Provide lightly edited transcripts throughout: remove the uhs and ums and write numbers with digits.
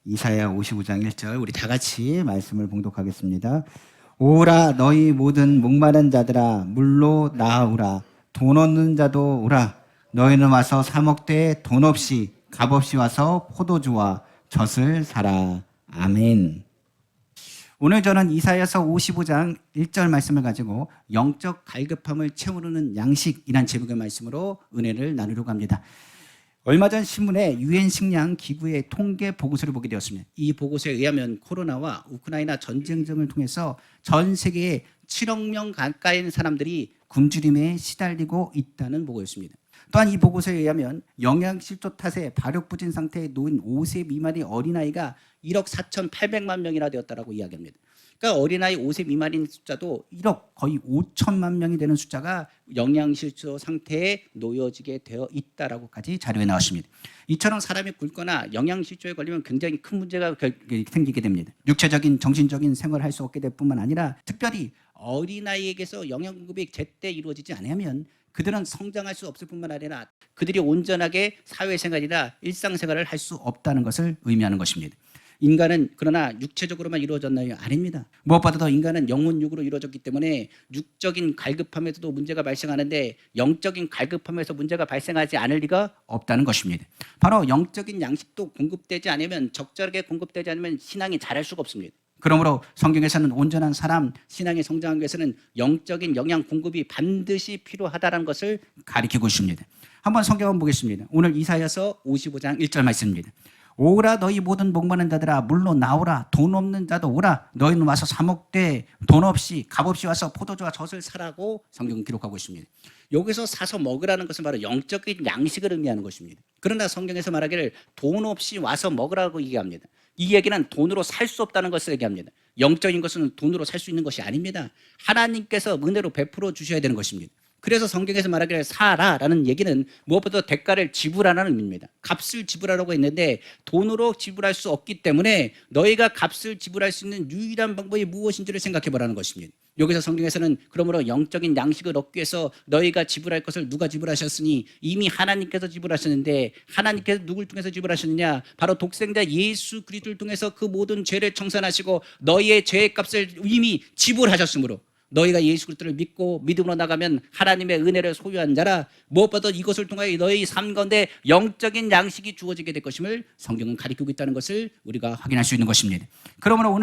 이사야 55장 1절 우리 다 같이 말씀을 봉독하겠습니다. 오라 너희 모든 목마른 자들아 물로 나아오라 돈 없는 자도 오라 너희는 와서 사 먹되 돈 없이 값 없이 와서 포도주와 젖을 사라. 아멘. 오늘 저는 이사야서 55장 1절 말씀을 가지고 영적 갈급함을 채우는 양식이란 제목의 말씀으로 은혜를 나누려고 합니다. 얼마 전 신문에 유엔 식량 기구의 통계 보고서를 보게 되었습니다. 이 보고서에 의하면 코로나와 우크라이나 전쟁 등을 통해서 전 세계에 7억 명 가까이의 사람들이 굶주림에 시달리고 있다는 보고였습니다. 또한 이 보고서에 의하면 영양실조 탓에 발육부진 상태에 놓인 5세 미만의 어린아이가 1억 4,800만 명이나 되었다고 이야기합니다. 그러니까 어린아이 5세 미만인 숫자도 1억 거의 5천만 명이 되는 숫자가 영양실조 상태에 놓여지게 되어 있다라고까지 자료에 나왔습니다. 이처럼 사람이 굶거나 영양실조에 걸리면 굉장히 큰 문제가 생기게 됩니다. 육체적인 정신적인 생활을 할 수 없게 될 뿐만 아니라 특별히 어린아이에게서 영양 공급이 제때 이루어지지 않으면 그들은 성장할 수 없을 뿐만 아니라 그들이 온전하게 사회생활이나 일상생활을 할 수 없다는 것을 의미하는 것입니다. 인간은 그러나 육체적으로만 이루어졌나요? 아닙니다. 무엇보다도 인간은 영혼육으로 이루어졌기 때문에 육적인 갈급함에서도 문제가 발생하는데 영적인 갈급함에서 문제가 발생하지 않을 리가 없다는 것입니다. 바로 영적인 양식도 공급되지 않으면 적절하게 공급되지 않으면 신앙이 자랄 수가 없습니다. 그러므로 성경에서는 온전한 사람, 신앙이 성장하기 위해서는 영적인 영양 공급이 반드시 필요하다는 것을 가리키고 있습니다. 한번 성경 한번 보겠습니다. 오늘 이사야서 55장 1절 말씀입니다. 오라 너희 모든 목마른 자들아 물로 나오라 돈 없는 자도 오라 너희는 와서 사 먹되 돈 없이 값 없이 와서 포도주와 젖을 사라고 성경은 기록하고 있습니다. 여기서 사서 먹으라는 것은 바로 영적인 양식을 의미하는 것입니다. 그러나 성경에서 말하기를 돈 없이 와서 먹으라고 얘기합니다. 이 얘기는 돈으로 살 수 없다는 것을 얘기합니다. 영적인 것은 돈으로 살 수 있는 것이 아닙니다. 하나님께서 은혜로 베풀어 주셔야 되는 것입니다. 그래서 성경에서 말하기를 사라라는 얘기는 무엇보다 대가를 지불하라는 의미입니다. 값을 지불하라고 했는데 돈으로 지불할 수 없기 때문에 너희가 값을 지불할 수 있는 유일한 방법이 무엇인지를 생각해 보라는 것입니다. 여기서 성경에서는 그러므로 영적인 양식을 얻기 위해서 너희가 지불할 것을 누가 지불하셨으니 이미 하나님께서 지불하셨는데 하나님께서 누굴 통해서 지불하셨느냐? 바로 독생자 예수 그리스도를 통해서 그 모든 죄를 청산하시고 너희의 죄의 값을 이미 지불하셨으므로 너희가 예수 그리스도를 믿고 믿음으로 나가면 하나님의 은혜를 소유한 자라 무엇보다 이것을 통하여 너희 삶 가운데 영적인 양식이 주어지게 될 것임을 성경은 가리키고 있다는 것을 우리가 확인할 수 있는 것입니다. 그러므로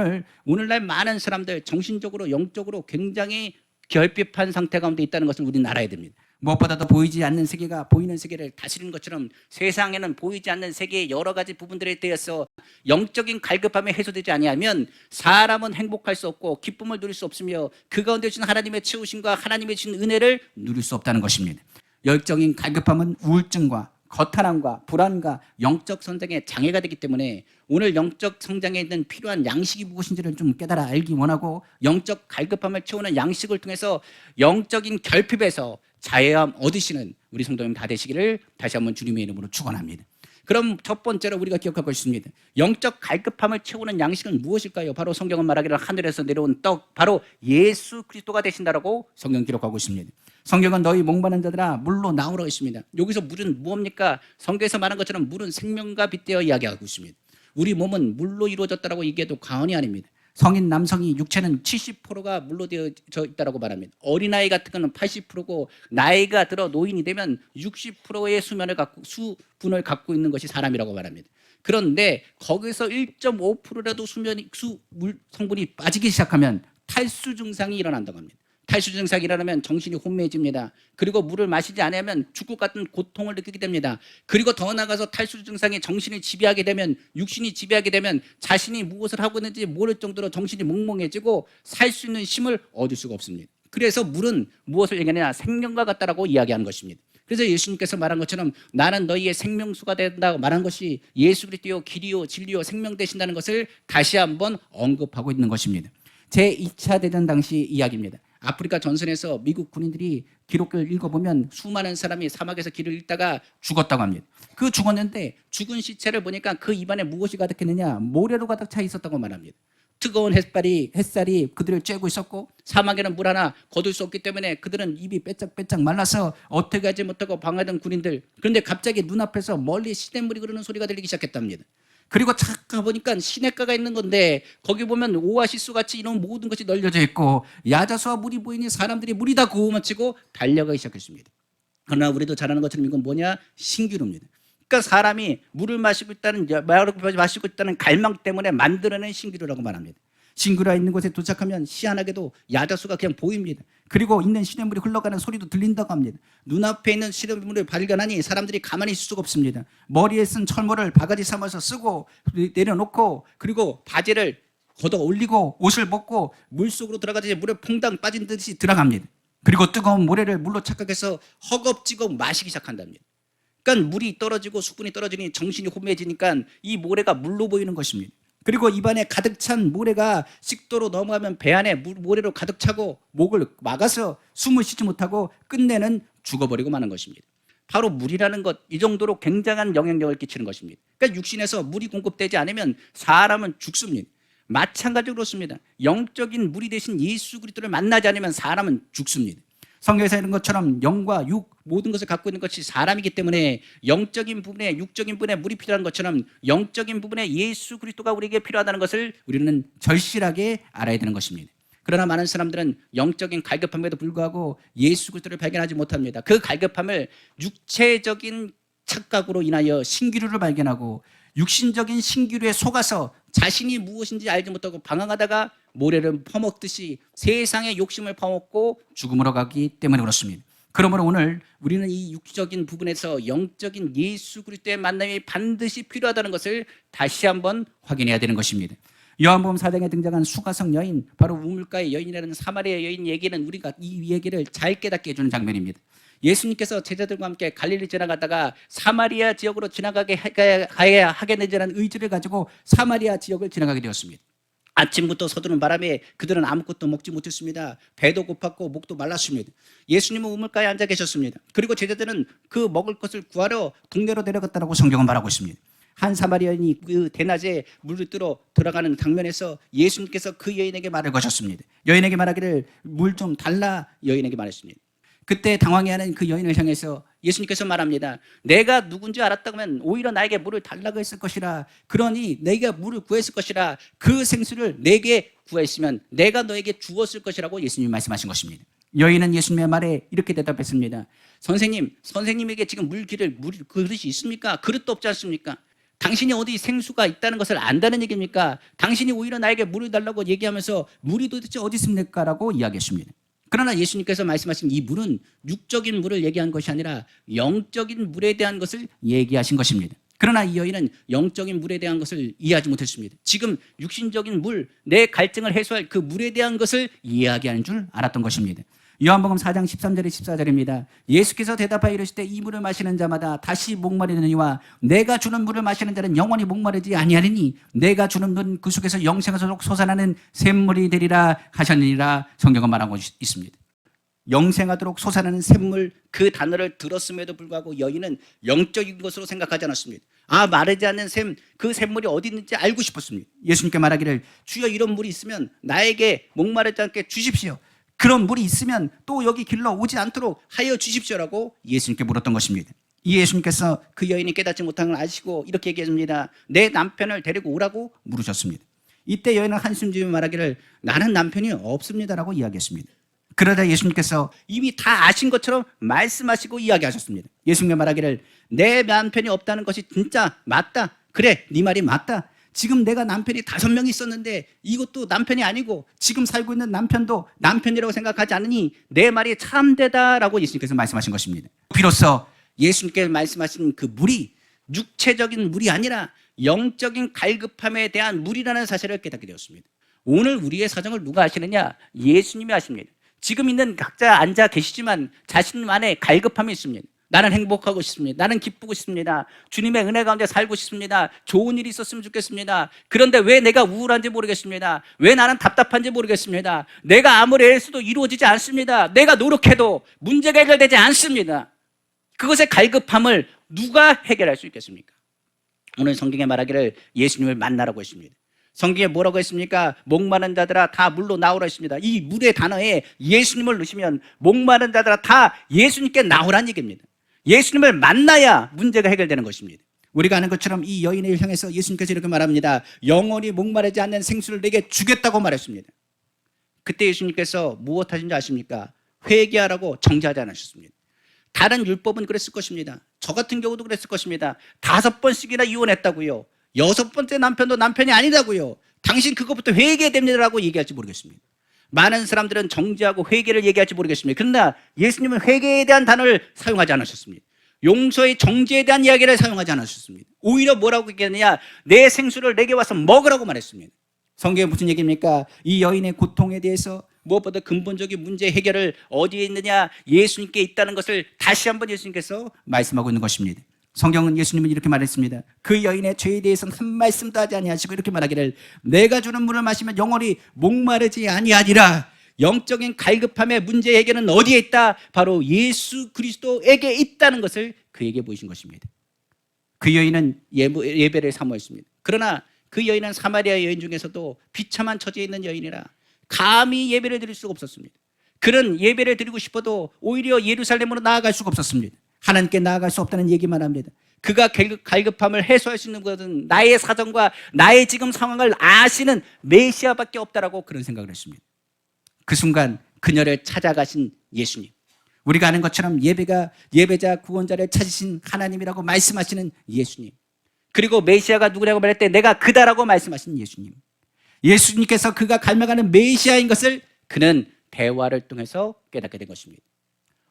오늘날 많은 사람들 정신적으로 영적으로 굉장히 결핍한 상태 가운데 있다는 것을 우리는 알아야 됩니다. 무엇보다도 보이지 않는 세계가 보이는 세계를 다스리는 것처럼 세상에는 보이지 않는 세계의 여러 가지 부분들에 대해서 영적인 갈급함이 해소되지 아니하면 사람은 행복할 수 없고 기쁨을 누릴 수 없으며 그 가운데 주신 하나님의 채우심과 하나님의 주신 은혜를 누릴 수 없다는 것입니다. 영적인 갈급함은 우울증과 거탈함과 불안과 영적 성장에 장애가 되기 때문에 오늘 영적 성장에 있는 필요한 양식이 무엇인지를 좀 깨달아 알기 원하고 영적 갈급함을 채우는 양식을 통해서 영적인 결핍에서 자유함 얻으시는 우리 성도님 다 되시기를 다시 한번 주님의 이름으로 축원합니다. 그럼 첫 번째로 우리가 기억하고 있습니다. 영적 갈급함을 채우는 양식은 무엇일까요? 바로 성경은 말하기를 하늘에서 내려온 떡, 바로 예수 그리스도가 되신다라고 성경 기록하고 있습니다. 성경은 너희 목마른 자들아 물로 나오라고 했습니다. 여기서 물은 무엇입니까? 성경에서 말한 것처럼 물은 생명과 빗대어 이야기하고 있습니다. 우리 몸은 물로 이루어졌다라고 얘기해도 과언이 아닙니다. 성인 남성이 육체는 70%가 물로 되어져 있다고 말합니다. 어린아이 같은 거는 80%고 나이가 들어 노인이 되면 60%의 수분을 갖고 있는 것이 사람이라고 말합니다. 그런데 거기서 1.5%라도 물 성분이 빠지기 시작하면 탈수 증상이 일어난다고 합니다. 탈수 증상이 일어나면 정신이 혼미해집니다. 그리고 물을 마시지 않으면 죽을 것 같은 고통을 느끼게 됩니다. 그리고 더 나아가서 탈수 증상이 정신을 지배하게 되면 육신이 지배하게 되면 자신이 무엇을 하고 있는지 모를 정도로 정신이 몽롱해지고 살 수 있는 힘을 얻을 수가 없습니다. 그래서 물은 무엇을 얘기하느냐? 생명과 같다라고 이야기하는 것입니다. 그래서 예수님께서 말한 것처럼 나는 너희의 생명수가 된다고 말한 것이 예수 그리스도요 길이요 진리요 생명 되신다는 것을 다시 한번 언급하고 있는 것입니다. 제2차 대전 당시 이야기입니다. 아프리카 전선에서 미국 군인들이 기록을 읽어보면 수많은 사람이 사막에서 길을 읽다가 죽었다고 합니다. 그 죽었는데 죽은 시체를 보니까 그 입안에 무엇이 가득했느냐? 모래로 가득 차 있었다고 말합니다. 뜨거운 햇살이 그들을 쬐고 있었고 사막에는 물 하나 거둘 수 없기 때문에 그들은 입이 빼짝빼짝 말라서 어떻게 하지 못하고 방황하던 군인들, 그런데 갑자기 눈앞에서 멀리 시냇물이 흐르는 소리가 들리기 시작했답니다. 그리고 착 가보니까 시냇가가 있는 건데 거기 보면 오아시스 같이 이런 모든 것이 널려져 있고 야자수와 물이 보이니 사람들이 물이 다 고음을 치고 달려가기 시작했습니다. 그러나 우리도 잘 아는 것처럼 이건 뭐냐? 신기루입니다. 그러니까 사람이 물을 마시고 있다는 갈망 때문에 만들어낸 신기루라고 말합니다. 신기루가 있는 곳에 도착하면 희한하게도 야자수가 그냥 보입니다. 그리고 있는 시냇물이 흘러가는 소리도 들린다고 합니다. 눈앞에 있는 시냇물을 발견하니 사람들이 가만히 있을 수가 없습니다. 머리에 쓴 철모를 바가지 삼아서 쓰고 내려놓고 그리고 바지를 걷어 올리고 옷을 벗고 물속으로 들어가듯이 물에 퐁당 빠진 듯이 들어갑니다. 그리고 뜨거운 모래를 물로 착각해서 허겁지겁 마시기 시작한답니다. 그러니까 물이 떨어지고 수분이 떨어지니 정신이 혼미해지니까 이 모래가 물로 보이는 것입니다. 그리고 입안에 가득 찬 모래가 식도로 넘어가면 배 안에 모래로 가득 차고 목을 막아서 숨을 쉬지 못하고 끝내는 죽어버리고 마는 것입니다. 바로 물이라는 것, 이 정도로 굉장한 영향력을 끼치는 것입니다. 그러니까 육신에서 물이 공급되지 않으면 사람은 죽습니다. 마찬가지로 그렇습니다. 영적인 물이 되신 예수 그리스도를 만나지 않으면 사람은 죽습니다. 성경에서 이런 것처럼 영과 육 모든 것을 갖고 있는 것이 사람이기 때문에 영적인 부분에 육적인 부분에 물이 필요한 것처럼 영적인 부분에 예수 그리스도가 우리에게 필요하다는 것을 우리는 절실하게 알아야 되는 것입니다. 그러나 많은 사람들은 영적인 갈급함에도 불구하고 예수 그리스도를 발견하지 못합니다. 그 갈급함을 육체적인 착각으로 인하여 신기루를 발견하고 육신적인 신기루에 속아서 자신이 무엇인지 알지 못하고 방황하다가 모래를 퍼먹듯이 세상의 욕심을 퍼먹고 죽음으로 가기 때문에 그렇습니다. 그러므로 오늘 우리는 이 육적인 부분에서 영적인 예수 그리스도의 만남이 반드시 필요하다는 것을 다시 한번 확인해야 되는 것입니다. 요한복음 4장에 등장한 수가성 여인, 바로 우물가의 여인이라는 사마리아 여인 얘기는 우리가 이 얘기를 잘 깨닫게 해주는 장면입니다. 예수님께서 제자들과 함께 갈릴리 지나가다가 사마리아 지역으로 지나가게 하겠느냐는 의지를 가지고 사마리아 지역을 지나가게 되었습니다. 아침부터 서두른 바람에 그들은 아무것도 먹지 못했습니다. 배도 고팠고 목도 말랐습니다. 예수님은 우물가에 앉아 계셨습니다. 그리고 제자들은 그 먹을 것을 구하러 동네로 내려갔다고 성경은 말하고 있습니다. 한 사마리아인이 그 대낮에 물을 뜨러 들어가는 장면에서 예수님께서 그 여인에게 말을 거셨습니다. 여인에게 말하기를 물 좀 달라 여인에게 말했습니다. 그때 당황해하는 그 여인을 향해서 예수님께서 말합니다. 내가 누군지 알았다고 하면 오히려 나에게 물을 달라고 했을 것이라. 그러니 내가 물을 구했을 것이라. 그 생수를 내게 구했으면 내가 너에게 주었을 것이라고 예수님이 말씀하신 것입니다. 여인은 예수님의 말에 이렇게 대답했습니다. 선생님에게 지금 물 그릇이 있습니까? 그릇도 없지 않습니까? 당신이 어디 생수가 있다는 것을 안다는 얘기입니까? 당신이 오히려 나에게 물을 달라고 얘기하면서 물이 도대체 어디 있습니까? 라고 이야기했습니다. 그러나 예수님께서 말씀하신 이 물은 육적인 물을 얘기한 것이 아니라 영적인 물에 대한 것을 얘기하신 것입니다. 그러나 이 여인은 영적인 물에 대한 것을 이해하지 못했습니다. 지금 육신적인 물, 내 갈증을 해소할 그 물에 대한 것을 이야기하는 줄 알았던 것입니다. 요한복음 4장 13절에 14절입니다. 예수께서 대답하여 이르시되 이 물을 마시는 자마다 다시 목마르느니와 내가 주는 물을 마시는 자는 영원히 목마르지 아니하리니 내가 주는 물 그 속에서 영생하도록 솟아나는 샘물이 되리라 하셨느니라. 성경은 말하고 있습니다. 영생하도록 솟아나는 샘물, 그 단어를 들었음에도 불구하고 여인은 영적인 것으로 생각하지 않았습니다. 마르지 않는 샘, 그 샘물이 어디 있는지 알고 싶었습니다. 예수님께 말하기를 주여 이런 물이 있으면 나에게 목마르지 않게 주십시오. 그런 물이 있으면 또 여기 길러 오지 않도록 하여 주십시오라고 예수님께 물었던 것입니다. 이 예수님께서 그 여인이 깨닫지 못한 걸 아시고 이렇게 얘기했습니다. 내 남편을 데리고 오라고 물으셨습니다. 이때 여인은 한숨 지으며 말하기를 나는 남편이 없습니다라고 이야기했습니다. 그러자 예수님께서 이미 다 아신 것처럼 말씀하시고 이야기하셨습니다. 예수님께 말하기를 내 남편이 없다는 것이 진짜 맞다. 그래, 네 말이 맞다. 지금 내가 남편이 5명이 있었는데 이것도 남편이 아니고 지금 살고 있는 남편도 남편이라고 생각하지 않으니 내 말이 참되다라고 예수님께서 말씀하신 것입니다. 비로소 예수님께서 말씀하신 그 물이 육체적인 물이 아니라 영적인 갈급함에 대한 물이라는 사실을 깨닫게 되었습니다. 오늘 우리의 사정을 누가 아시느냐? 예수님이 아십니다. 지금 있는 각자 앉아 계시지만 자신 안에 갈급함이 있습니다. 나는 행복하고 싶습니다. 나는 기쁘고 싶습니다. 주님의 은혜 가운데 살고 싶습니다. 좋은 일이 있었으면 좋겠습니다. 그런데 왜 내가 우울한지 모르겠습니다. 왜 나는 답답한지 모르겠습니다. 내가 아무리 애써도 이루어지지 않습니다. 내가 노력해도 문제가 해결되지 않습니다. 그것의 갈급함을 누가 해결할 수 있겠습니까? 오늘 성경에 말하기를 예수님을 만나라고 했습니다. 성경에 뭐라고 했습니까? 목마른 자들아 다 물로 나오라 했습니다. 이 물의 단어에 예수님을 넣으시면 목마른 자들아 다 예수님께 나오라는 얘기입니다. 예수님을 만나야 문제가 해결되는 것입니다. 우리가 아는 것처럼 이 여인을 향해서 예수님께서 이렇게 말합니다. 영원히 목마르지 않는 생수를 내게 주겠다고 말했습니다. 그때 예수님께서 무엇 하신지 아십니까? 회개하라고 정죄하지 않으셨습니다. 다른 율법은 그랬을 것입니다. 저 같은 경우도 그랬을 것입니다. 5번씩이나 이혼했다고요. 6번째 남편도 남편이 아니라고요. 당신 그것부터 회개됩니다라고 얘기할지 모르겠습니다. 많은 사람들은 정죄하고 회개를 얘기할지 모르겠습니다. 그러나 예수님은 회개에 대한 단어를 사용하지 않으셨습니다. 용서의 정죄에 대한 이야기를 사용하지 않으셨습니다. 오히려 뭐라고 얘기했느냐? 내 생수를 내게 와서 먹으라고 말했습니다. 성경에 무슨 얘기입니까? 이 여인의 고통에 대해서 무엇보다 근본적인 문제 해결을 어디에 있느냐? 예수님께 있다는 것을 다시 한번 예수님께서 말씀하고 있는 것입니다. 성경은 예수님은 이렇게 말했습니다. 그 여인의 죄에 대해서는 한 말씀도 하지 아니하시고 이렇게 말하기를 내가 주는 물을 마시면 영원히 목마르지 아니하리라. 영적인 갈급함의 문제 해결은 어디에 있다? 바로 예수 그리스도에게 있다는 것을 그에게 보이신 것입니다. 그 여인은 예배를 사모했습니다. 그러나 그 여인은 사마리아 여인 중에서도 비참한 처지에 있는 여인이라 감히 예배를 드릴 수가 없었습니다. 그런 예배를 드리고 싶어도 오히려 예루살렘으로 나아갈 수가 없었습니다. 하나님께 나아갈 수 없다는 얘기만 합니다. 그가 갈급함을 해소할 수 있는 것은 나의 사정과 나의 지금 상황을 아시는 메시아밖에 없다라고 그런 생각을 했습니다. 그 순간 그녀를 찾아가신 예수님, 우리가 아는 것처럼 예배자 구원자를 찾으신 하나님이라고 말씀하시는 예수님, 그리고 메시아가 누구라고 말할 때 내가 그다라고 말씀하신 예수님, 예수님께서 그가 갈망하는 메시아인 것을 그는 대화를 통해서 깨닫게 된 것입니다.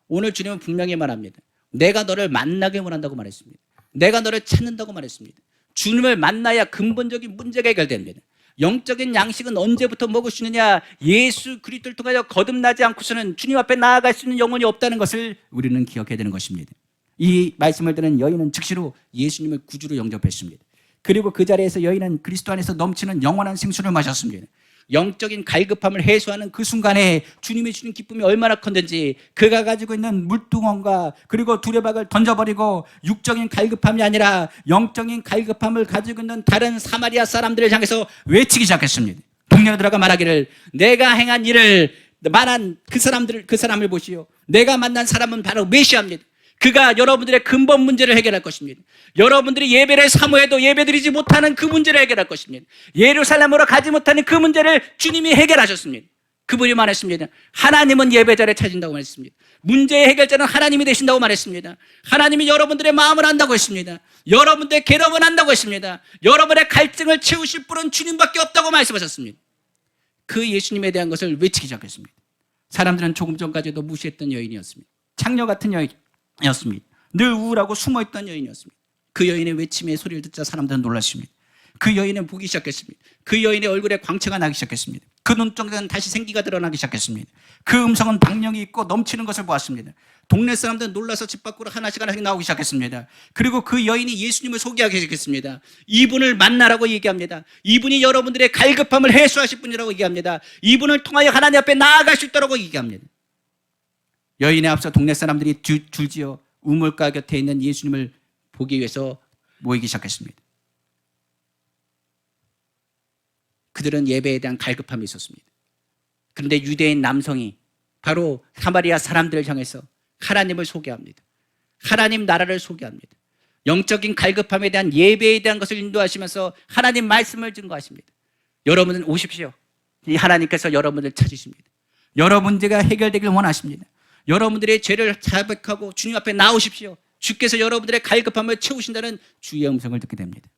오늘 주님은 분명히 말합니다. 내가 너를 만나게 원한다고 말했습니다. 내가 너를 찾는다고 말했습니다. 주님을 만나야 근본적인 문제가 해결됩니다. 영적인 양식은 언제부터 먹을 수 있느냐? 예수 그리스도를 통하여 거듭나지 않고서는 주님 앞에 나아갈 수 있는 영혼이 없다는 것을 우리는 기억해야 되는 것입니다. 이 말씀을 듣는 여인은 즉시로 예수님을 구주로 영접했습니다. 그리고 그 자리에서 여인은 그리스도 안에서 넘치는 영원한 생수를 마셨습니다. 영적인 갈급함을 해소하는 그 순간에 주님이 주는 기쁨이 얼마나 컸는지, 그가 가지고 있는 물두멍과 그리고 두레박을 던져버리고 육적인 갈급함이 아니라 영적인 갈급함을 가지고 있는 다른 사마리아 사람들을 향해서 외치기 시작했습니다. 동네로 들어가 말하기를 내가 행한 일을 말한 그 사람을 보시오. 내가 만난 사람은 바로 메시아입니다. 그가 여러분들의 근본 문제를 해결할 것입니다. 여러분들이 예배를 사모해도 예배드리지 못하는 그 문제를 해결할 것입니다. 예루살렘으로 가지 못하는 그 문제를 주님이 해결하셨습니다. 그분이 말했습니다. 하나님은 예배자를 찾는다고 말했습니다. 문제의 해결자는 하나님이 되신다고 말했습니다. 하나님이 여러분들의 마음을 안다고 했습니다. 여러분들의 괴로움을 안다고 했습니다. 여러분의 갈증을 채우실 분은 주님밖에 없다고 말씀하셨습니다. 그 예수님에 대한 것을 외치기 시작했습니다. 사람들은 조금 전까지도 무시했던 여인이었습니다. 창녀 같은 여인이었습니다. 늘 우울하고 숨어있던 여인이었습니다. 그 여인의 외침의 소리를 듣자 사람들은 놀랐습니다. 그 여인은 보기 시작했습니다. 그 여인의 얼굴에 광채가 나기 시작했습니다. 그 눈동자는 다시 생기가 드러나기 시작했습니다. 그 음성은 박력이 있고 넘치는 것을 보았습니다. 동네 사람들은 놀라서 집 밖으로 하나씩 나오기 시작했습니다. 그리고 그 여인이 예수님을 소개하기 시작했습니다. 이분을 만나라고 얘기합니다. 이분이 여러분들의 갈급함을 해소하실 분이라고 얘기합니다. 이분을 통하여 하나님 앞에 나아갈 수 있다고 얘기합니다. 여인에 앞서 동네 사람들이 줄지어 우물가 곁에 있는 예수님을 보기 위해서 모이기 시작했습니다. 그들은 예배에 대한 갈급함이 있었습니다. 그런데 유대인 남성이 바로 사마리아 사람들을 향해서 하나님을 소개합니다. 하나님 나라를 소개합니다. 영적인 갈급함에 대한 예배에 대한 것을 인도하시면서 하나님 말씀을 증거하십니다. 여러분은 오십시오. 이 하나님께서 여러분을 찾으십니다. 여러분 문제가 해결되길 원하십니다. 여러분들의 죄를 자백하고 주님 앞에 나오십시오. 주께서 여러분들의 갈급함을 채우신다는 주의 음성을 듣게 됩니다.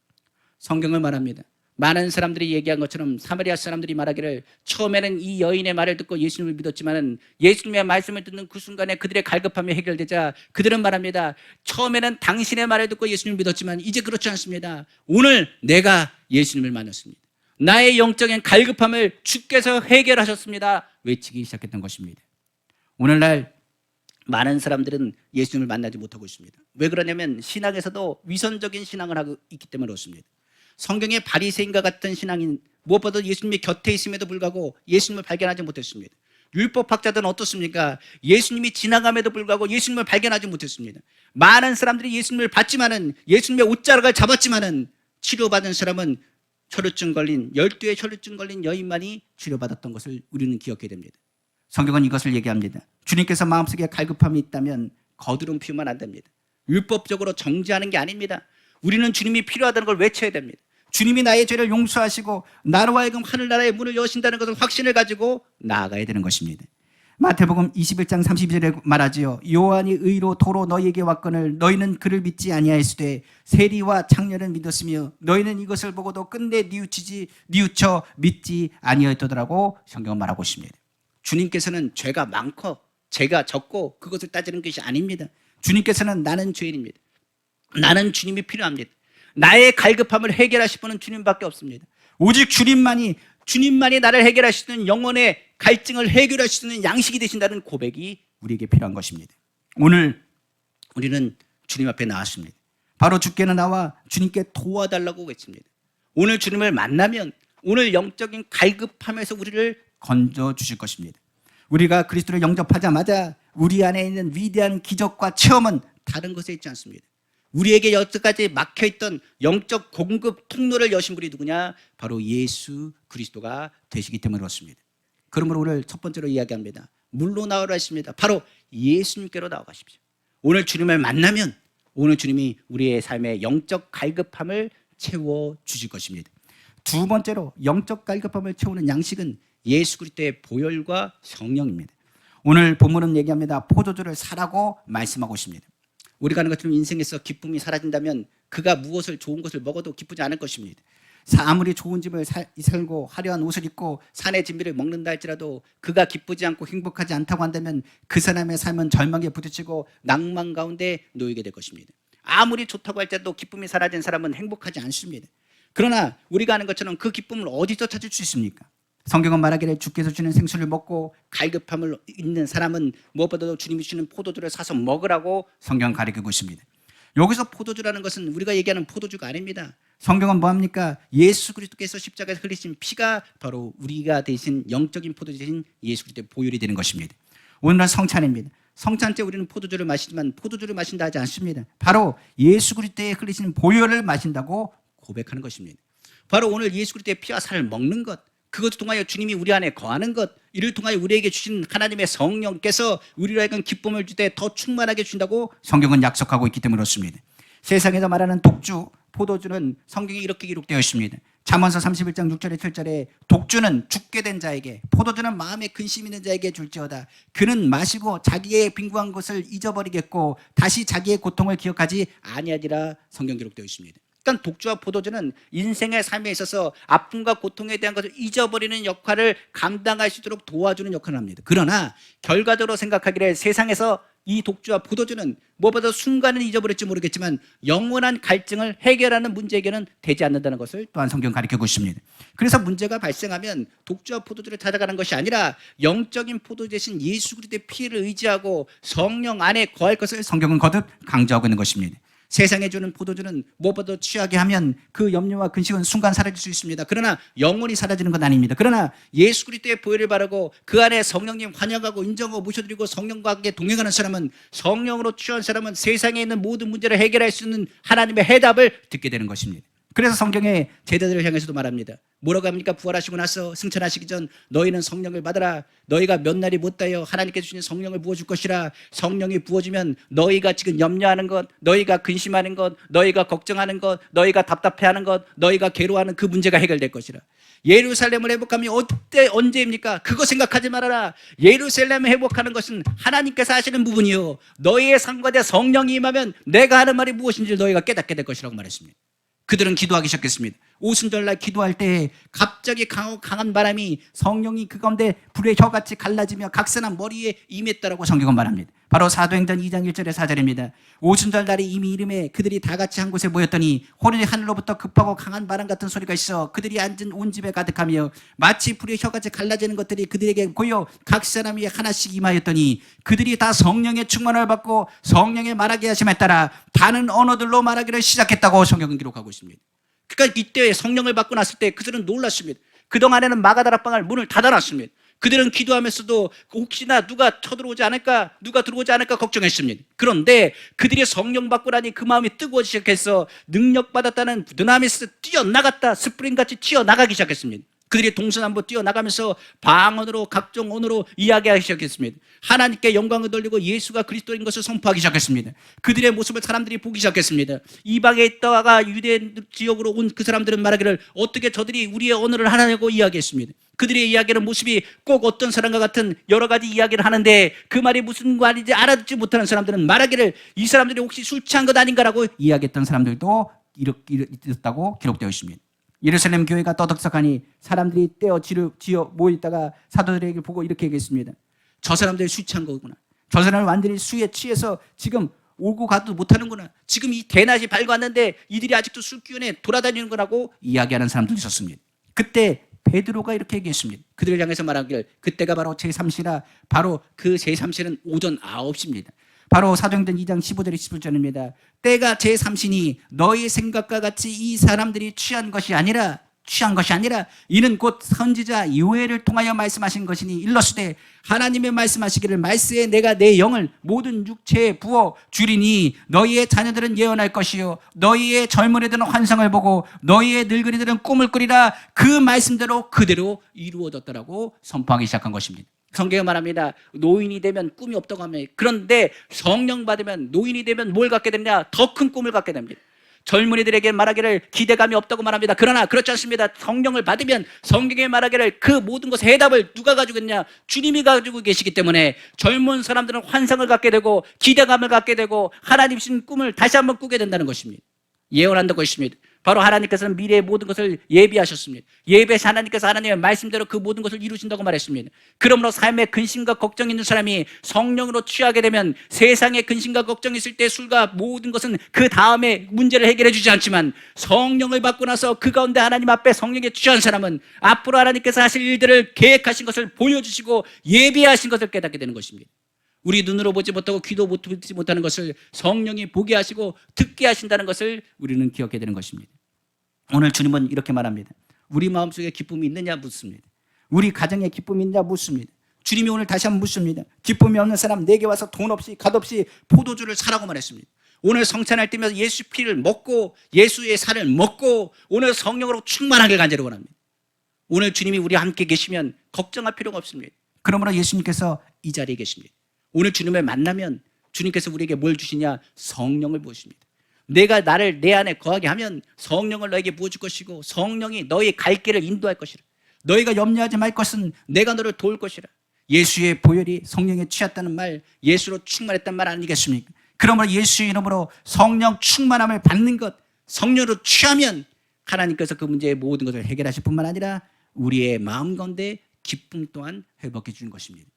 성경을 말합니다. 많은 사람들이 얘기한 것처럼 사마리아 사람들이 말하기를 처음에는 이 여인의 말을 듣고 예수님을 믿었지만 예수님의 말씀을 듣는 그 순간에 그들의 갈급함이 해결되자 그들은 말합니다. 처음에는 당신의 말을 듣고 예수님을 믿었지만 이제 그렇지 않습니다. 오늘 내가 예수님을 만났습니다. 나의 영적인 갈급함을 주께서 해결하셨습니다. 외치기 시작했던 것입니다. 오늘날 많은 사람들은 예수님을 만나지 못하고 있습니다. 왜 그러냐면 신앙에서도 위선적인 신앙을 하고 있기 때문에 그렇습니다. 성경의 바리새인과 같은 신앙인 무엇보다 예수님이 곁에 있음에도 불구하고 예수님을 발견하지 못했습니다. 율법학자들은 어떻습니까? 예수님이 지나감에도 불구하고 예수님을 발견하지 못했습니다. 많은 사람들이 예수님을 봤지만은 예수님의 옷자락을 잡았지만은 치료받은 사람은 혈루증 걸린 12의 혈루증 걸린 여인만이 치료받았던 것을 우리는 기억해야 됩니다. 성경은 이것을 얘기합니다. 주님께서 마음속에 갈급함이 있다면 거드름 피우면 안 됩니다. 율법적으로 정죄하는 게 아닙니다. 우리는 주님이 필요하다는 걸 외쳐야 됩니다. 주님이 나의 죄를 용서하시고 나로 하여금 하늘나라의 문을 여신다는 것을 확신을 가지고 나아가야 되는 것입니다. 마태복음 21장 32절에 말하지요. 요한이 의로 도로 너희에게 왔거늘 너희는 그를 믿지 아니하였으되 세리와 창녀는 믿었으며 너희는 이것을 보고도 끝내 뉘우쳐 믿지 아니하였더라고 성경은 말하고 있습니다. 주님께서는 죄가 많고 죄가 적고 그것을 따지는 것이 아닙니다. 주님께서는 나는 죄인입니다. 나는 주님이 필요합니다. 나의 갈급함을 해결하실 분은 주님밖에 없습니다. 오직 주님만이 나를 해결하실 수 있는 영혼의 갈증을 해결할 수 있는 양식이 되신다는 고백이 우리에게 필요한 것입니다. 오늘 우리는 주님 앞에 나왔습니다. 바로 주께는 나와 주님께 도와달라고 외칩니다. 오늘 주님을 만나면 오늘 영적인 갈급함에서 우리를 건져 주실 것입니다. 우리가 그리스도를 영접하자마자 우리 안에 있는 위대한 기적과 체험은 다른 것에 있지 않습니다. 우리에게 여태까지 막혀있던 영적 공급 통로를 여신 분이 누구냐? 바로 예수 그리스도가 되시기 때문에 그렇습니다. 그러므로 오늘 첫 번째로 이야기합니다. 물로 나오라 했습니다. 바로 예수님께로 나아가십시오. 오늘 주님을 만나면 오늘 주님이 우리의 삶의 영적 갈급함을 채워주실 것입니다. 두 번째로 영적 갈급함을 채우는 양식은 예수 그리스도의 보혈과 성령입니다. 오늘 본문은 얘기합니다. 포도주를 사라고 말씀하고 있습니다. 우리가 하는 것처럼 인생에서 기쁨이 사라진다면 그가 무엇을 좋은 것을 먹어도 기쁘지 않을 것입니다. 아무리 좋은 집을 살고 화려한 옷을 입고 산의 진미를 먹는다 할지라도 그가 기쁘지 않고 행복하지 않다고 한다면 그 사람의 삶은 절망에 부딪히고 낭만 가운데 놓이게 될 것입니다. 아무리 좋다고 할지라도 기쁨이 사라진 사람은 행복하지 않습니다. 그러나 우리가 아는 것처럼 그 기쁨을 어디서 찾을 수 있습니까? 성경은 말하기를 주께서 주는 생수를 먹고 갈급함을 있는 사람은 무엇보다도 주님이 주시는 포도주를 사서 먹으라고 성경은 가르치고 있습니다. 여기서 포도주라는 것은 우리가 얘기하는 포도주가 아닙니다. 성경은 뭐합니까? 예수 그리스도께서 십자가에서 흘리신 피가 바로 우리가 되신 영적인 포도주인 예수 그리스도의 보혈이 되는 것입니다. 오늘은 성찬입니다. 성찬 때 우리는 포도주를 마시지만 포도주를 마신다 하지 않습니다. 바로 예수 그리스도의 흘리신 보혈을 마신다고 고백하는 것입니다. 바로 오늘 예수 그리스도의 피와 살을 먹는 것, 그것을 통하여 주님이 우리 안에 거하는 것, 이를 통하여 우리에게 주신 하나님의 성령께서 우리로 하여금 기쁨을 줄 때 더 충만하게 준다고 성경은 약속하고 있기 때문에 그렇습니다. 세상에서 말하는 독주, 포도주는 성경에 이렇게 기록되어 있습니다. 잠언서 31장 6절에 7절에 독주는 죽게 된 자에게, 포도주는 마음에 근심 있는 자에게 줄지어다. 그는 마시고 자기의 빈구한 것을 잊어버리겠고 다시 자기의 고통을 기억하지 아니하리라 성경 기록되어 있습니다. 그러니까 독주와 포도주는 인생의 삶에 있어서 아픔과 고통에 대한 것을 잊어버리는 역할을 감당할 수 있도록 도와주는 역할을 합니다. 그러나 결과적으로 생각하기를 세상에서 이 독주와 포도주는 무엇보다 순간은 잊어버릴지 모르겠지만 영원한 갈증을 해결하는 문제 해결은 되지 않는다는 것을 또한 성경 가르치고 있습니다. 그래서 문제가 발생하면 독주와 포도주를 찾아가는 것이 아니라 영적인 포도주 대신 예수 그리스도의 피를 의지하고 성령 안에 거할 것을 성경은 거듭 강조하고 있는 것입니다. 세상에 주는 포도주는 무엇보다 취하게 하면 그 염려와 근심은 순간 사라질 수 있습니다. 그러나 영원히 사라지는 건 아닙니다. 그러나 예수 그리스도의 보혈을 바라고 그 안에 성령님 환영하고 인정하고 모셔드리고 성령과 함께 동행하는 사람은, 성령으로 취한 사람은 세상에 있는 모든 문제를 해결할 수 있는 하나님의 해답을 듣게 되는 것입니다. 그래서 성경에 제자들을 향해서도 말합니다. 뭐라고 합니까? 부활하시고 나서 승천하시기 전 너희는 성령을 받아라. 너희가 몇 날이 못하여 하나님께서 주신 성령을 부어줄 것이라. 성령이 부어주면 너희가 지금 염려하는 것, 너희가 근심하는 것, 너희가 걱정하는 것, 너희가 답답해하는 것, 너희가 괴로워하는 그 문제가 해결될 것이라. 예루살렘을 회복하면 언제입니까? 그거 생각하지 말아라. 예루살렘을 회복하는 것은 하나님께서 하시는 부분이요, 너희의 삶과 성령이 임하면 내가 하는 말이 무엇인지 너희가 깨닫게 될 것이라고 말했습니다. 그들은 기도하기 시작했습니다. 오순절날 기도할 때 갑자기 강한 바람이 성령이 그 가운데 불의 혀같이 갈라지며 각 사람 머리에 임했다라고 성경은 말합니다. 바로 사도행전 2장 1절에 4절입니다. 오순절날이 이미 이름에 그들이 다 같이 한 곳에 모였더니 호련히 하늘로부터 급하고 강한 바람 같은 소리가 있어 그들이 앉은 온 집에 가득하며 마치 불의 혀같이 갈라지는 것들이 그들에게 보여 각 사람이 하나씩 임하였더니 그들이 다 성령의 충만을 받고 성령의 말하게 하심에 따라 다른 언어들로 말하기를 시작했다고 성경은 기록하고 있습니다. 그러니까 이때 성령을 받고 났을 때 그들은 놀랐습니다. 그동안에는 마가다락방을 문을 닫아놨습니다. 그들은 기도하면서도 혹시나 누가 쳐들어오지 않을까, 누가 들어오지 않을까 걱정했습니다. 그런데 그들이 성령 받고 나니 그 마음이 뜨거워지기 시작해서 능력받았다는 드나미스 뛰어나갔다, 스프링같이 튀어나가기 시작했습니다. 그들이 동서남북 뛰어나가면서 방언으로 각종 언어로 이야기하기 시작했습니다. 하나님께 영광을 돌리고 예수가 그리스도인 것을 선포하기 시작했습니다. 그들의 모습을 사람들이 보기 시작했습니다. 이방에 있다가 유대 지역으로 온 그 사람들은 말하기를 어떻게 저들이 우리의 언어를 하냐고 이야기했습니다. 그들의 이야기하는 모습이 꼭 어떤 사람과 같은 여러 가지 이야기를 하는데 그 말이 무슨 말인지 알아듣지 못하는 사람들은 말하기를 이 사람들이 혹시 술 취한 것 아닌가라고 이야기했던 사람들도 있었다고 기록되어 있습니다. 예루살렘 교회가 떠들썩하니 사람들이 떼어 지어 모여있다가 사도들에게 보고 이렇게 얘기했습니다. 저 사람들이 술 취한 거구나. 저 사람은 완전히 술에 취해서 지금 오고 가도 못하는구나. 지금 이 대낮이 밝았는데 이들이 아직도 술 기운에 돌아다니는 거라고 이야기하는 사람들이 있었습니다. 그때 베드로가 이렇게 얘기했습니다. 그들을 향해서 말하기를 그때가 바로 제3시라. 바로 그 제3시는 오전 9시입니다. 바로 사도행전 2장 15절 17절입니다. 때가 제3시니 너희 생각과 같이 이 사람들이 취한 것이 아니라 이는 곧 선지자 요엘을 통하여 말씀하신 것이니 일러스되 하나님의 말씀하시기를 말세에 내가 내 영을 모든 육체에 부어 주리니 너희의 자녀들은 예언할 것이요 너희의 젊은 애들은 환상을 보고 너희의 늙은이들은 꿈을 꾸리라. 그 말씀대로 그대로 이루어졌다라고 선포하기 시작한 것입니다. 성경에 말합니다. 노인이 되면 꿈이 없다고 합니다. 그런데 성령 받으면 노인이 되면 뭘 갖게 되느냐? 더 큰 꿈을 갖게 됩니다. 젊은이들에게 말하기를 기대감이 없다고 말합니다. 그러나 그렇지 않습니다. 성령을 받으면 성경에 말하기를 그 모든 것의 해답을 누가 가지고 있냐? 주님이 가지고 계시기 때문에 젊은 사람들은 환상을 갖게 되고 기대감을 갖게 되고 하나님 주신 꿈을 다시 한번 꾸게 된다는 것입니다. 예언한다고 했습니다. 바로 하나님께서는 미래의 모든 것을 예비하셨습니다. 예배에서 하나님께서 하나님의 말씀대로 그 모든 것을 이루신다고 말했습니다. 그러므로 삶에 근심과 걱정이 있는 사람이 성령으로 취하게 되면 세상에 근심과 걱정이 있을 때 술과 모든 것은 그 다음에 문제를 해결해 주지 않지만 성령을 받고 나서 그 가운데 하나님 앞에 성령에 취한 사람은 앞으로 하나님께서 하실 일들을 계획하신 것을 보여주시고 예비하신 것을 깨닫게 되는 것입니다. 우리 눈으로 보지 못하고 귀도 듣지 못하는 것을 성령이 보게 하시고 듣게 하신다는 것을 우리는 기억해야 되는 것입니다. 오늘 주님은 이렇게 말합니다. 우리 마음속에 기쁨이 있느냐 묻습니다. 우리 가정에 기쁨이 있느냐 묻습니다. 주님이 오늘 다시 한번 묻습니다. 기쁨이 없는 사람 내게 와서 돈 없이 값 없이 포도주를 사라고 말했습니다. 오늘 성찬할 때면 예수 피를 먹고 예수의 살을 먹고 오늘 성령으로 충만하게 간절히 원합니다. 오늘 주님이 우리와 함께 계시면 걱정할 필요가 없습니다. 그러므로 예수님께서 이 자리에 계십니다. 오늘 주님을 만나면 주님께서 우리에게 뭘 주시냐? 성령을 부으십니다. 내가 나를 내 안에 거하게 하면 성령을 너에게 부어줄 것이고 성령이 너의 갈 길을 인도할 것이라. 너희가 염려하지 말 것은 내가 너를 도울 것이라. 예수의 보혈이 성령에 취했다는 말, 예수로 충만했다는 말 아니겠습니까? 그러므로 예수의 이름으로 성령 충만함을 받는 것, 성령으로 취하면 하나님께서 그 문제의 모든 것을 해결하실 뿐만 아니라 우리의 마음 가운데 기쁨 또한 회복해 주는 것입니다.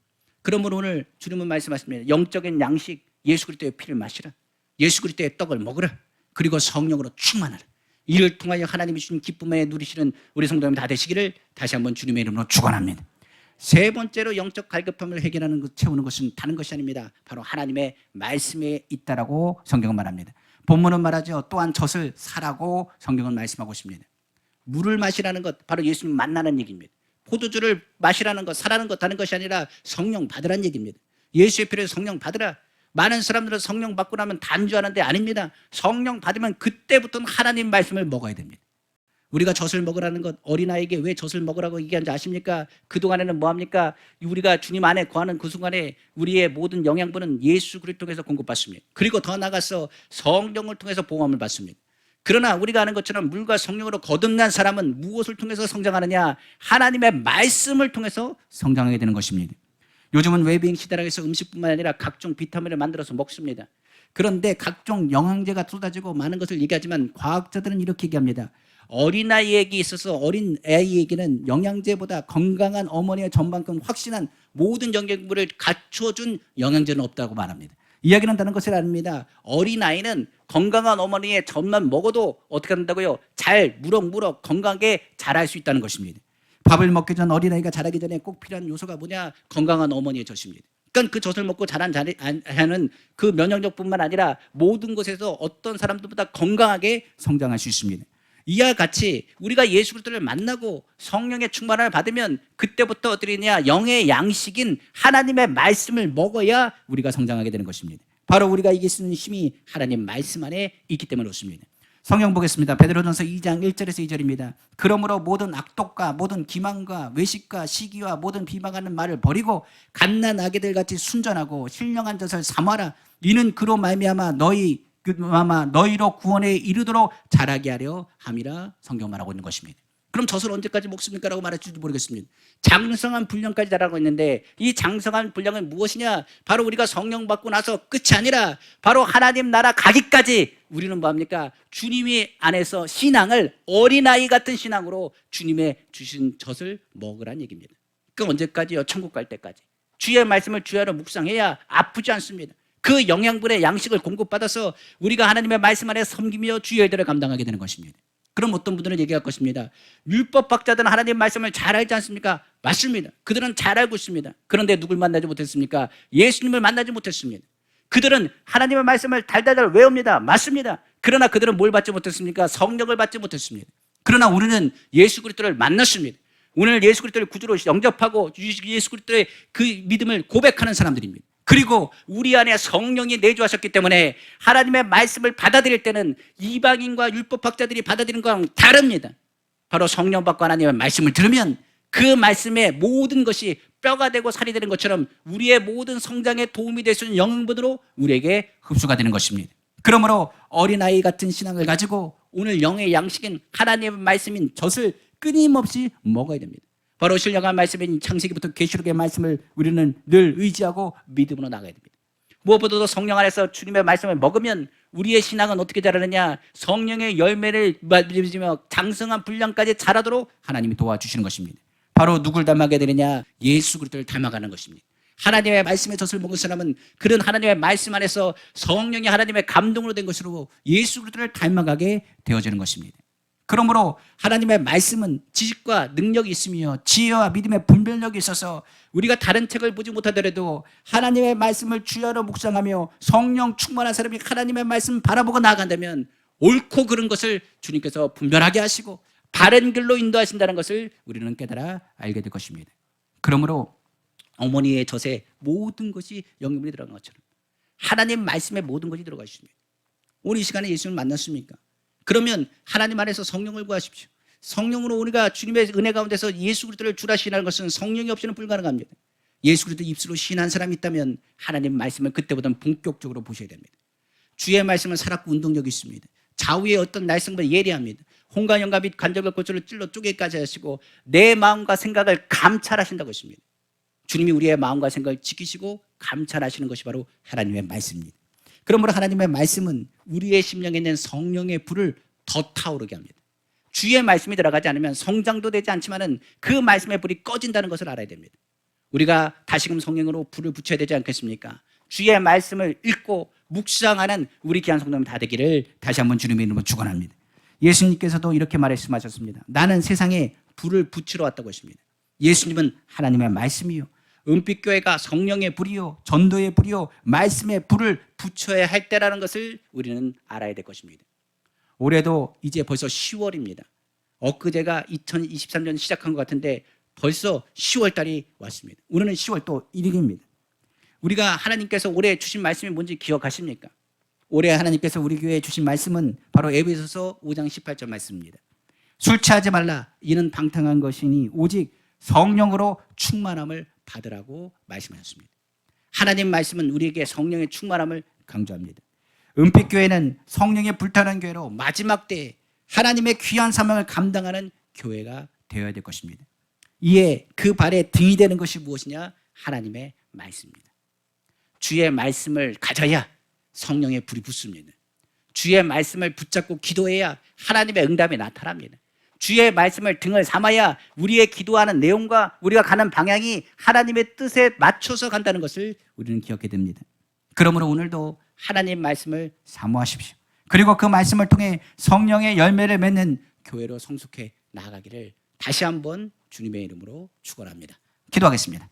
그러므로 오늘 주님은 말씀하십니다. 영적인 양식 예수 그리스도의 피를 마시라. 예수 그리스도의 떡을 먹으라. 그리고 성령으로 충만하라. 이를 통하여 하나님이 주신 기쁨에 누리시는 우리 성도님 다 되시기를 다시 한번 주님의 이름으로 축원합니다. 세 번째로 영적 갈급함을 해결하는 것, 채우는 것은 다른 것이 아닙니다. 바로 하나님의 말씀에 있다라고 성경은 말합니다. 본문은 말하죠. 또한 젖을 사라고 성경은 말씀하고 있습니다. 물을 마시라는 것, 바로 예수님 만나는 얘기입니다. 포도주를 마시라는 것, 사라는 것, 다른 것이 아니라 성령 받으라는 얘기입니다. 예수의 피를 성령 받으라. 많은 사람들은 성령 받고 나면 단주하는데 아닙니다. 성령 받으면 그때부터는 하나님 말씀을 먹어야 됩니다. 우리가 젖을 먹으라는 것, 어린아이에게 왜 젖을 먹으라고 얘기하는지 아십니까? 그동안에는 뭐합니까? 우리가 주님 안에 거하는 그 순간에 우리의 모든 영양분은 예수 그리스도를 통해서 공급받습니다. 그리고 더 나아가서 성령을 통해서 보호함을 받습니다. 그러나 우리가 아는 것처럼 물과 성령으로 거듭난 사람은 무엇을 통해서 성장하느냐? 하나님의 말씀을 통해서 성장하게 되는 것입니다. 요즘은 웰빙 시대라 해서 음식뿐만 아니라 각종 비타민을 만들어서 먹습니다. 그런데 각종 영양제가 쏟아지고 많은 것을 얘기하지만 과학자들은 이렇게 얘기합니다. 어린아이에게 있어서 어린아이에게는 영양제보다 건강한 어머니의 전만큼 확신한 모든 영양분을 갖춰준 영양제는 없다고 말합니다. 이야기는 다른 것을 아닙니다. 어린아이는 건강한 어머니의 젖만 먹어도 어떻게 한다고요? 잘 무럭무럭 건강하게 자랄 수 있다는 것입니다. 밥을 먹기 전 어린아이가 자라기 전에 꼭 필요한 요소가 뭐냐? 건강한 어머니의 젖입니다. 그러니까 그 젖을 먹고 자란 자는 그 면역력뿐만 아니라 모든 것에서 어떤 사람들보다 건강하게 성장할 수 있습니다. 이와 같이 우리가 예수 그리스도를 만나고 성령의 충만함을 받으면 그때부터 어떻게 되냐? 영의 양식인 하나님의 말씀을 먹어야 우리가 성장하게 되는 것입니다. 바로 우리가 이길 수 있는 힘이 하나님 말씀 안에 있기 때문에 그렇습니다. 성경 보겠습니다. 베드로전서 2장 1절에서 2절입니다. 그러므로 모든 악독과 모든 기만과 외식과 시기와 모든 비방하는 말을 버리고 갓난 아기들 같이 순전하고 신령한 젖을 삼아라. 이는 그로 말미암아 너희로 구원에 이르도록 자라게 하려 함이라 성경 말하고 있는 것입니다. 그럼 젖을 언제까지 먹습니까? 라고 말할지도 모르겠습니다. 장성한 분량까지 자라고 있는데 이 장성한 분량은 무엇이냐? 바로 우리가 성령 받고 나서 끝이 아니라 바로 하나님 나라 가기까지 우리는 뭐합니까? 주님이 안에서 신앙을 어린아이 같은 신앙으로 주님의 주신 젖을 먹으란 얘기입니다. 그 언제까지요? 천국 갈 때까지. 주의 말씀을 주야로 묵상해야 아프지 않습니다. 그 영양분의 양식을 공급받아서 우리가 하나님의 말씀 안에 섬기며 주의 일들을 감당하게 되는 것입니다. 그럼 어떤 분들은 얘기할 것입니다. 율법 학자들은 하나님 말씀을 잘 알지 않습니까? 맞습니다. 그들은 잘 알고 있습니다. 그런데 누굴 만나지 못했습니까? 예수님을 만나지 못했습니다. 그들은 하나님의 말씀을 달달달 외웁니다. 맞습니다. 그러나 그들은 뭘 받지 못했습니까? 성령을 받지 못했습니다. 그러나 우리는 예수 그리스도를 만났습니다. 오늘 예수 그리스도를 구주로 영접하고 예수 그리스도의 그 믿음을 고백하는 사람들입니다. 그리고 우리 안에 성령이 내주하셨기 때문에 하나님의 말씀을 받아들일 때는 이방인과 율법학자들이 받아들이는 거랑 다릅니다. 바로 성령 받고 하나님의 말씀을 들으면 그 말씀의 모든 것이 뼈가 되고 살이 되는 것처럼 우리의 모든 성장에 도움이 될 수 있는 영양분으로 우리에게 흡수가 되는 것입니다. 그러므로 어린아이 같은 신앙을 가지고 오늘 영의 양식인 하나님의 말씀인 젖을 끊임없이 먹어야 됩니다. 바로 신령한 말씀인 창세기부터 계시록의 말씀을 우리는 늘 의지하고 믿음으로 나가야 됩니다. 무엇보다도 성령 안에서 주님의 말씀을 먹으면 우리의 신앙은 어떻게 자라느냐? 성령의 열매를 맺으며 장성한 분량까지 자라도록 하나님이 도와주시는 것입니다. 바로 누굴 닮아가게 되느냐? 예수 그리스도를 닮아가는 것입니다. 하나님의 말씀의 젖을 먹은 사람은 그런 하나님의 말씀 안에서 성령이 하나님의 감동으로 된 것으로 예수 그리스도를 닮아가게 되어지는 것입니다. 그러므로 하나님의 말씀은 지식과 능력이 있으며 지혜와 믿음의 분별력이 있어서 우리가 다른 책을 보지 못하더라도 하나님의 말씀을 주야로 묵상하며 성령 충만한 사람이 하나님의 말씀 바라보고 나아간다면 옳고 그른 것을 주님께서 분별하게 하시고 바른 길로 인도하신다는 것을 우리는 깨달아 알게 될 것입니다. 그러므로 어머니의 젖에 모든 것이 영양분이 들어간 것처럼 하나님 말씀에 모든 것이 들어가 있습니다. 오늘 이 시간에 예수님을 만났습니까? 그러면 하나님 안에서 성령을 구하십시오. 성령으로 우리가 주님의 은혜 가운데서 예수 그리스도를 주라 시인하는 것은 성령이 없이는 불가능합니다. 예수 그리스도 입술로 시인한 사람이 있다면 하나님 말씀을 그때보다는 본격적으로 보셔야 됩니다. 주의 말씀은 살았고 운동력이 있습니다. 좌우의 어떤 날성보다 예리합니다. 홍과 영과 및 관절과 골조를 찔러 쪼개까지 하시고 내 마음과 생각을 감찰하신다고 했습니다. 주님이 우리의 마음과 생각을 지키시고 감찰하시는 것이 바로 하나님의 말씀입니다. 그러므로 하나님의 말씀은 우리의 심령에 있는 성령의 불을 더 타오르게 합니다. 주의 말씀이 들어가지 않으면 성장도 되지 않지만은 그 말씀의 불이 꺼진다는 것을 알아야 됩니다. 우리가 다시금 성령으로 불을 붙여야 되지 않겠습니까? 주의 말씀을 읽고 묵상하는 우리 귀한 성도님 다 되기를 다시 한번 주님의 이름으로 축원합니다. 예수님께서도 이렇게 말씀하셨습니다. 나는 세상에 불을 붙이러 왔다고 했습니다. 예수님은 하나님의 말씀이요 은빛교회가 성령의 불이요 전도의 불이요 말씀의 불을 붙여야 할 때라는 것을 우리는 알아야 될 것입니다. 올해도 이제 벌써 10월입니다. 엊그제가 2023년 시작한 것 같은데 벌써 10월 달이 왔습니다. 오늘은 10월 또 1일입니다. 우리가 하나님께서 올해 주신 말씀이 뭔지 기억하십니까? 올해 하나님께서 우리 교회에 주신 말씀은 바로 에베소서 5장 18절 말씀입니다. 술 취하지 말라 이는 방탕한 것이니 오직 성령으로 충만함을 받으라고 말씀하셨습니다. 하나님 말씀은 우리에게 성령의 충만함을 강조합니다. 은빛교회는 성령의 불타는 교회로 마지막 때에 하나님의 귀한 사명을 감당하는 교회가 되어야 될 것입니다. 이에 그 발에 등이 되는 것이 무엇이냐? 하나님의 말씀입니다. 주의 말씀을 가져야 성령의 불이 붙습니다. 주의 말씀을 붙잡고 기도해야 하나님의 응답이 나타납니다. 주의 말씀을 등을 삼아야 우리의 기도하는 내용과 우리가 가는 방향이 하나님의 뜻에 맞춰서 간다는 것을 우리는 기억해야 됩니다. 그러므로 오늘도 하나님 말씀을 사모하십시오. 그리고 그 말씀을 통해 성령의 열매를 맺는 교회로 성숙해 나아가기를 다시 한번 주님의 이름으로 축원합니다. 기도하겠습니다.